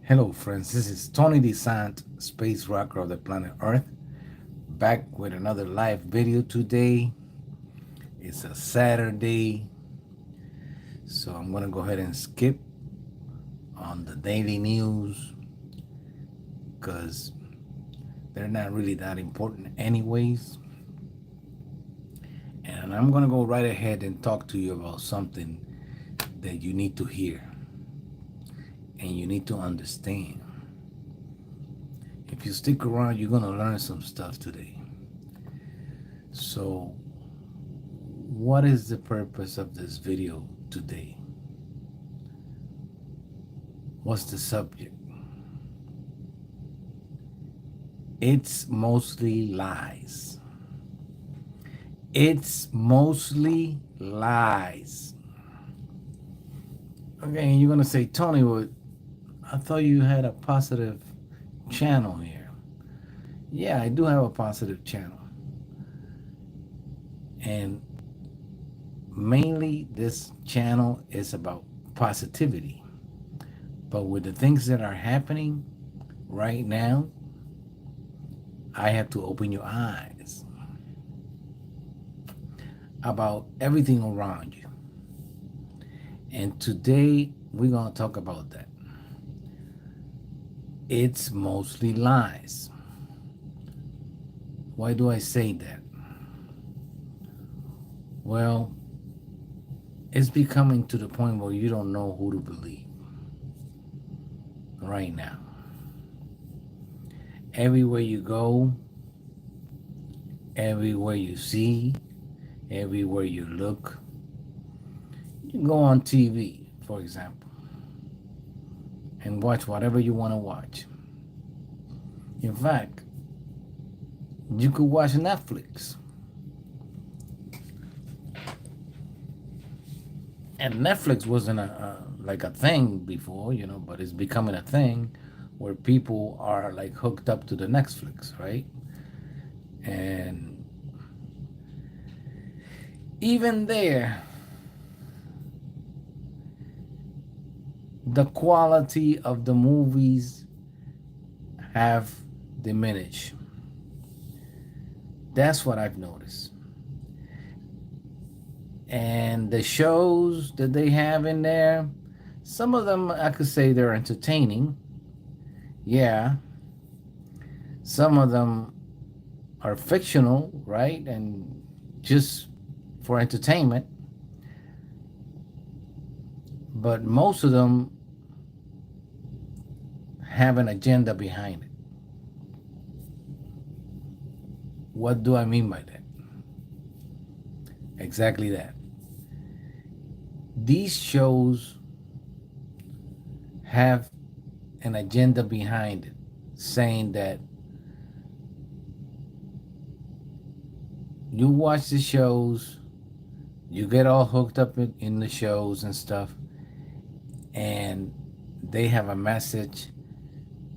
Hello, friends. This is Tony Dizant, space rocker of the planet Earth, back with another live video today. It's a Saturday, so I'm going to go ahead and skip on the daily news because they're not really that important, anyways. And I'm going to go right ahead and talk to you about something that you need to hear and you need to understand. If you stick around, you're going to learn some stuff today. So, what is the purpose of this video today? What's the subject? It's mostly lies. It's mostly lies. Okay, and you're going to say, Tony, well, I thought you had a positive channel here. Yeah, I do have a positive channel. And mainly this channel is about positivity. But with the things that are happening right now, I have to open your eyes about everything around you. And today we're going to talk about that. It's mostly lies. Why do I say that? Well, it's becoming to the point where you don't know who to believe right now. Everywhere you go, everywhere you see, everywhere you look, you go on TV, for example, and watch whatever you want to watch. In fact, you could watch Netflix. And Netflix wasn't like a thing before, but it's becoming a thing where people are like hooked up to the Netflix, right? And even there, the quality of the movies have diminished. That's what I've noticed. And the shows that they have in there, some of them I could say they're entertaining. Yeah. Some of them are fictional, right? And just for entertainment. But most of them have an agenda behind it. What do I mean by that? Exactly that. These shows have an agenda behind it, saying that you watch the shows, you get all hooked up in the shows and stuff, and they have a message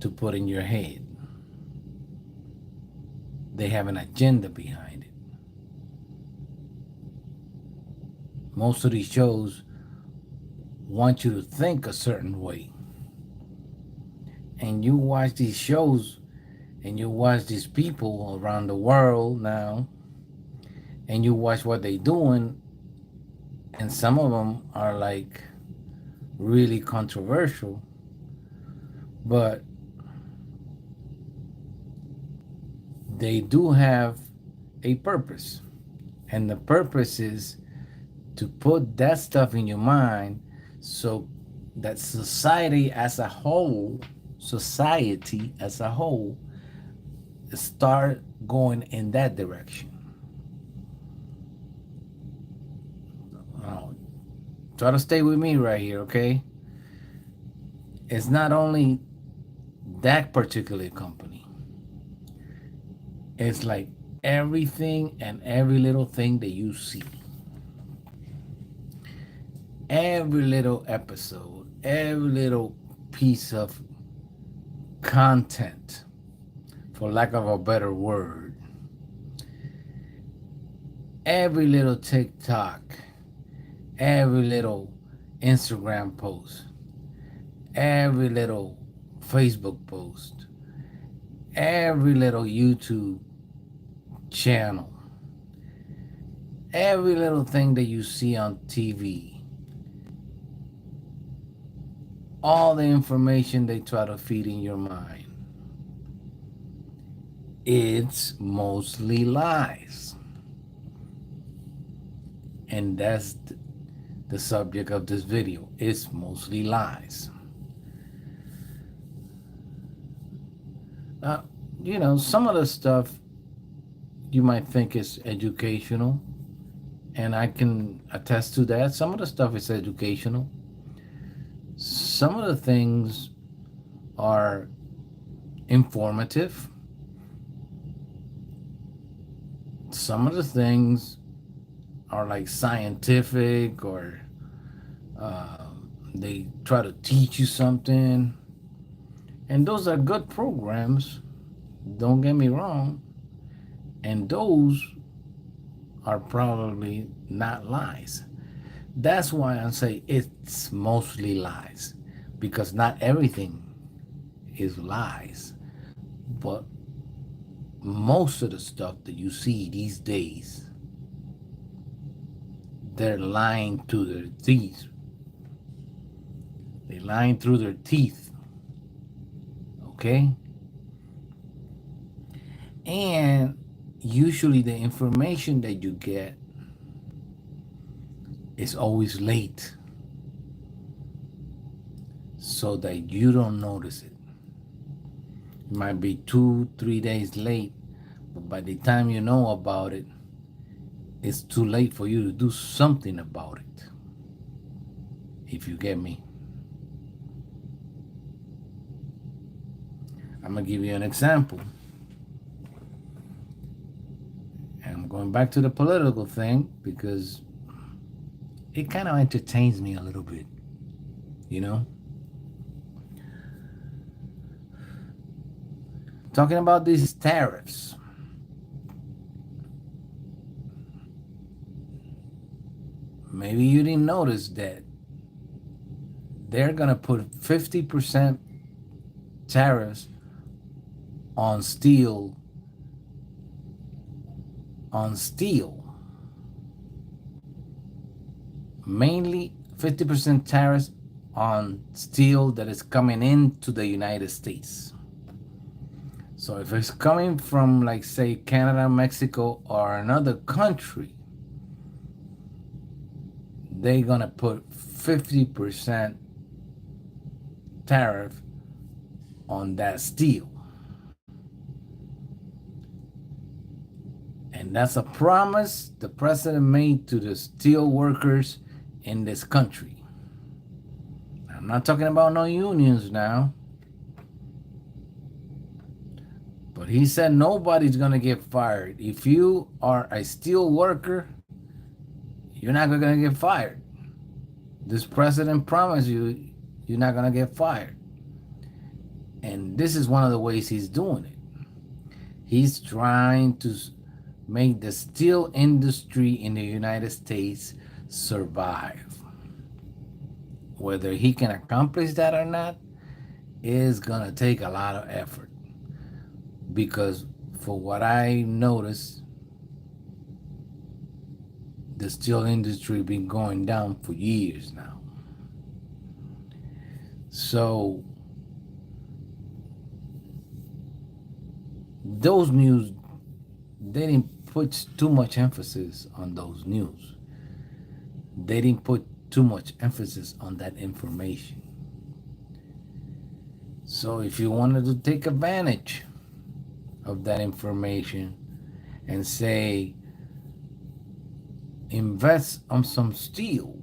to put in your head. They have an agenda behind it. Most of these shows want you to think a certain way. And you watch these shows and you watch these people around the world now and you watch what they're doing, and some of them are like really controversial, but they do have a purpose. And the purpose is to put that stuff in your mind so that society as a whole start going in that direction. Try to stay with me right here, okay? It's not only that particular company. It's like everything and every little thing that you see. Every little episode, every little piece of content, for lack of a better word, every little TikTok, every little Instagram post, every little Facebook post, every little YouTube channel, every little thing that you see on TV, all the information they try to feed in your mind, it's mostly lies. And that's the subject of this video. It's mostly lies. Now, some of the stuff you might think is educational, and I can attest to that. Some of the stuff is educational. Some of the things are informative. Some of the things are like scientific, or they try to teach you something. And those are good programs, don't get me wrong. And those are probably not lies. That's why I say it's mostly lies, because not everything is lies. But most of the stuff that you see these days, they're lying through their teeth. They're lying through their teeth. Okay? And usually the information that you get is always late, so that you don't notice it. It might be 2-3 days late, but by the time you know about it, it's too late for you to do something about it. If you get me. I'm going to give you an example. And I'm going back to the political thing because it kind of entertains me a little bit, Talking about these tariffs. Maybe you didn't notice that they're going to put 50% tariffs on steel. Mainly 50% tariffs on steel that is coming into the United States. So if it's coming from, like, say, Canada, Mexico, or another country, they're going to put 50% tariff on that steel. And that's a promise the president made to the steel workers in this country. I'm not talking about no unions now. But he said nobody's going to get fired. If you are a steel worker, you're not going to get fired. This president promised you you're not going to get fired. And this is one of the ways he's doing it. He's trying to make the steel industry in the United States survive. Whether he can accomplish that or not is going to take a lot of effort. Because for what I noticed, the steel industry been going down for years now. So those news, they didn't put too much emphasis on those news. They didn't put too much emphasis on that information. So if you wanted to take advantage of that information and say, invest on some steel,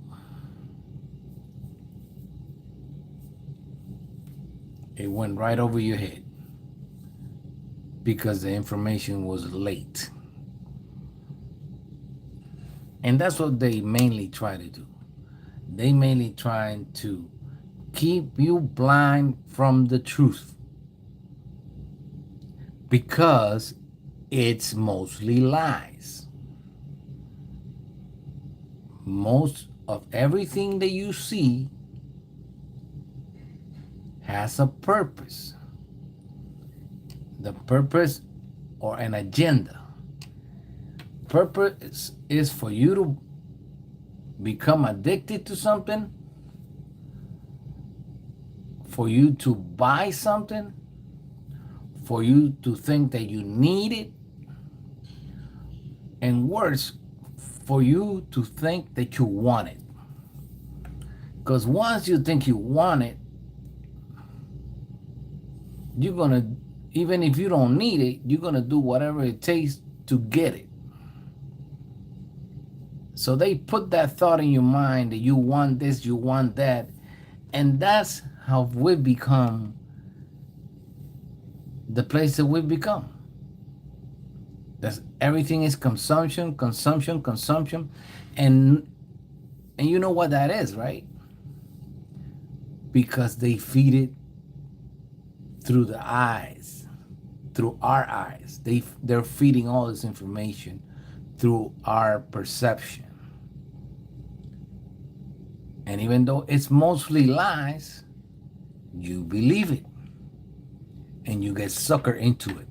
it went right over your head because the information was late. And that's what they mainly try to do. They mainly trying to keep you blind from the truth, because it's mostly lies. Most of everything that you see has a purpose. The purpose or an agenda. Purpose is for you to become addicted to something, for you to buy something, for you to think that you need it, and worse, for you to think that you want it. Because once you think you want it, you're going to, even if you don't need it, you're going to do whatever it takes to get it. So they put that thought in your mind that you want this, you want that. And that's how we've become the place that we've become. That's everything is consumption, consumption, consumption. And you know what that is, right? Because they feed it through the eyes, through our eyes. They're feeding all this information through our perception. And even though it's mostly lies, you believe it. And you get suckered into it.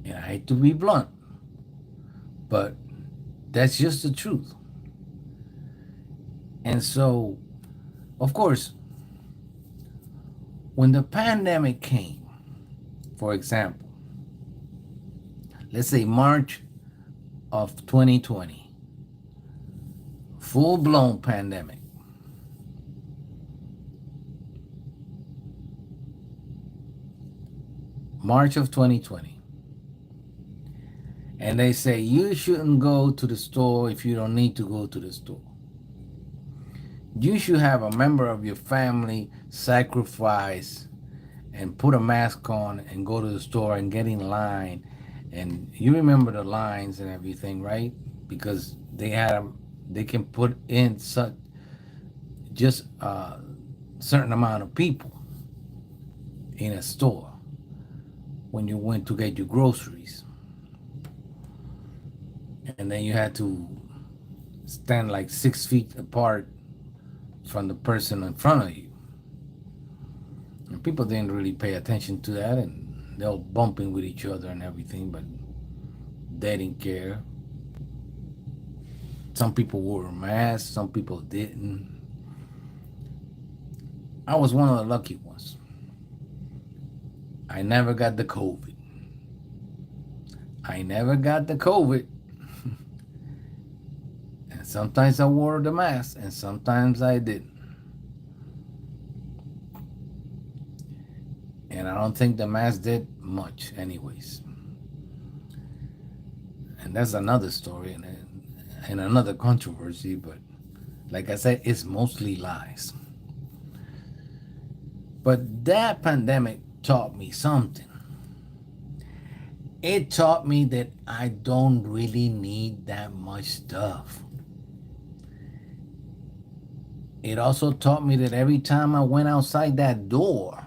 And I hate to be blunt, but that's just the truth. And so, of course, when the pandemic came, for example, let's say March of 2020, full-blown pandemic. March of 2020. And they say you shouldn't go to the store if you don't need to go to the store. You should have a member of your family sacrifice and put a mask on and go to the store and get in line. And you remember the lines and everything, right? Because they can put in just a certain amount of people in a store when you went to get your groceries. And then you had to stand like 6 feet apart from the person in front of you. And people didn't really pay attention to that, and they were bumping with each other and everything, but they didn't care. Some people wore masks, some people didn't. I was one of the lucky ones. I never got the COVID. And sometimes I wore the mask, and sometimes I didn't. And I don't think the mask did much anyways. And that's another story and another controversy, but like I said, it's mostly lies. But that pandemic taught me something. It taught me that I don't really need that much stuff. It also taught me that every time I went outside that door,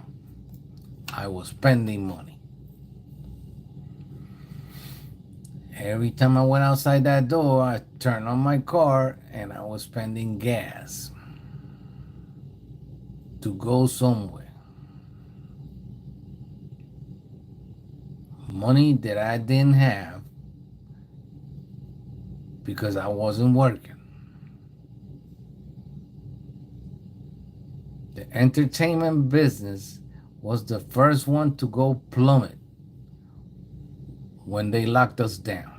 I was spending money. Every time I went outside that door, I turned on my car and I was spending gas to go somewhere. Money that I didn't have because I wasn't working. The entertainment business was the first one to go plummet when they locked us down.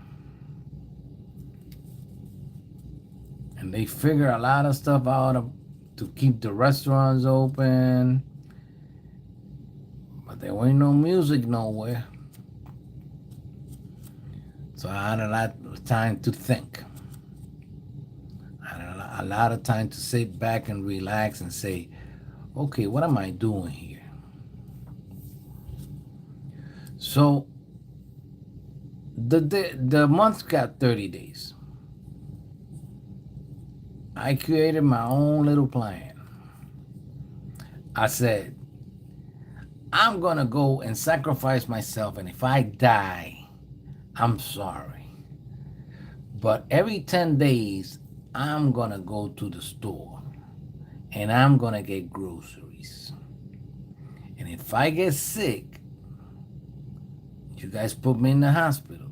And they figured a lot of stuff out to keep the restaurants open. But there ain't no music nowhere. So I had a lot of time to think. I had a lot of time to sit back and relax and say, okay, what am I doing here? So the month got 30 days. I created my own little plan. I said, I'm going to go and sacrifice myself, and if I die, I'm sorry. But every 10 days, I'm going to go to the store and I'm gonna get groceries. And if I get sick, you guys put me in the hospital.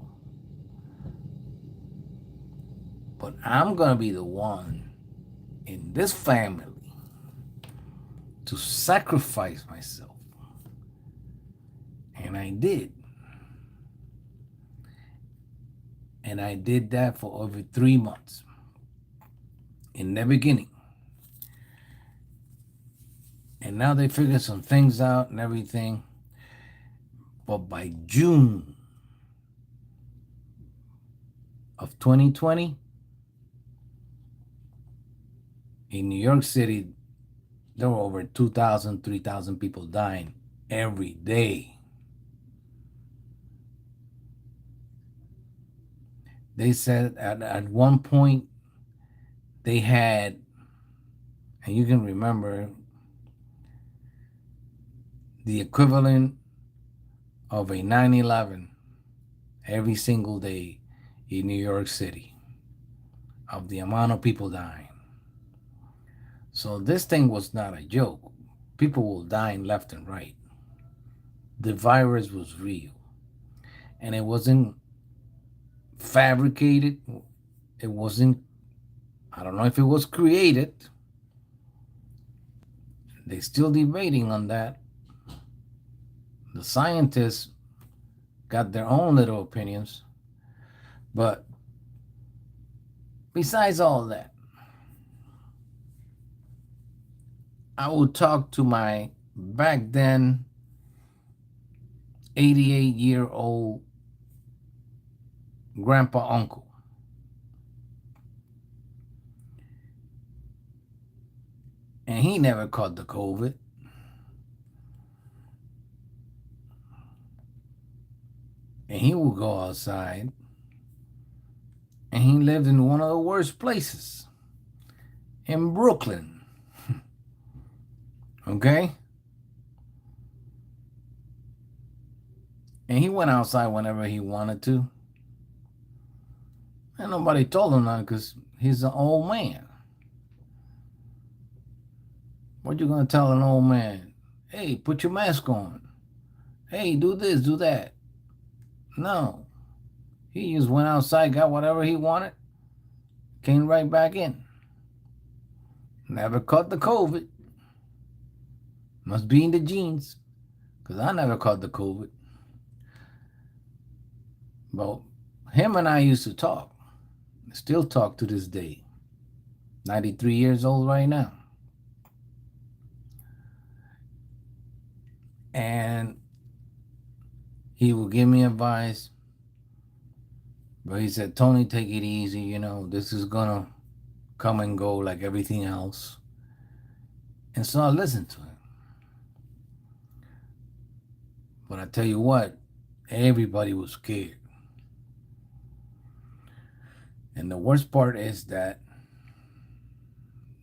But I'm gonna be the one in this family to sacrifice myself. And I did. And I did that for over 3 months in the beginning. And now they figured some things out and everything. But by June of 2020, in New York City, there were over 2,000, 3,000 people dying every day. They said at one point they had, and you can remember, the equivalent of a 9/11 every single day in New York City, of the amount of people dying. So this thing was not a joke. People were dying left and right. The virus was real. And it wasn't fabricated. It wasn't, I don't know if it was created. They're still debating on that. The scientists got their own little opinions. But besides all that, I would talk to my back then 88-year-old grandpa uncle. And he never caught the COVID. And he would go outside. And he lived in one of the worst places in Brooklyn. Okay? And he went outside whenever he wanted to. And nobody told him that because he's an old man. What you gonna tell an old man? Hey, put your mask on. Hey, do this, do that. No. He just went outside, got whatever he wanted, came right back in. Never caught the COVID. Must be in the genes. Because I never caught the COVID. But him and I used to talk. Still talk to this day. 93 years old right now. And he would give me advice. But he said, Tony, take it easy. You know, this is going to come and go like everything else. And so I listened to him. But I tell you what, everybody was scared. And the worst part is that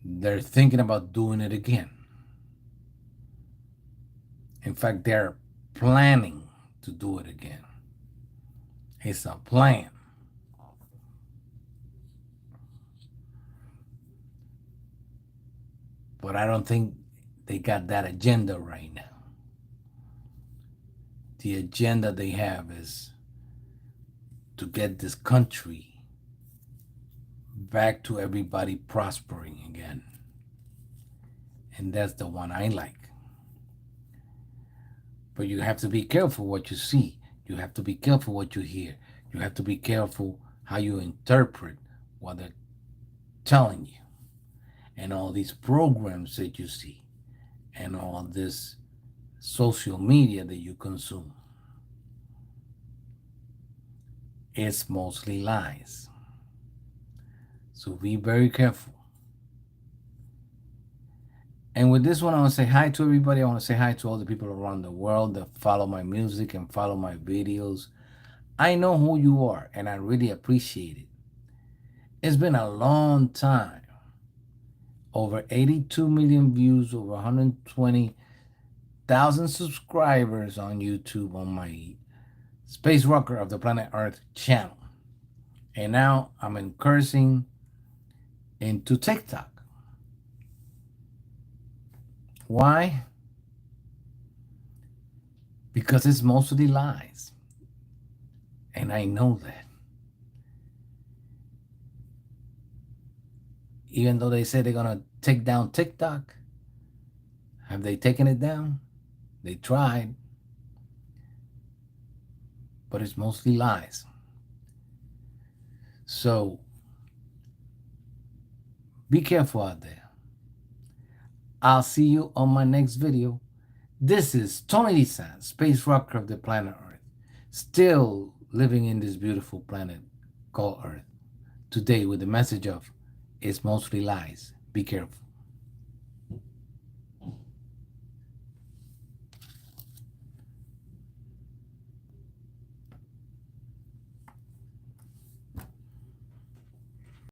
they're thinking about doing it again. In fact, they're planning to do it again. It's a plan. But I don't think they got that agenda right now. The agenda they have is to get this country back to everybody prospering again. And that's the one I like. But you have to be careful what you see. You have to be careful what you hear. You have to be careful how you interpret what they're telling you. And all these programs that you see. And all this social media that you consume. It's mostly lies. So be very careful. And with this one, I want to say hi to everybody. I want to say hi to all the people around the world that follow my music and follow my videos. I know who you are, and I really appreciate it. It's been a long time. Over 82 million views, over 120,000 subscribers on YouTube on my Space Rocker of the Planet Earth channel. And now I'm incursing into TikTok. Why? Because it's mostly lies. And I know that. Even though they say they're going to take down TikTok, have they taken it down? They tried, but it's mostly lies. So be careful out there. I'll see you on my next video. This is Tony Dizant, space rocker of the planet Earth, still living in this beautiful planet called Earth. Today with the message of it's mostly lies. Be careful.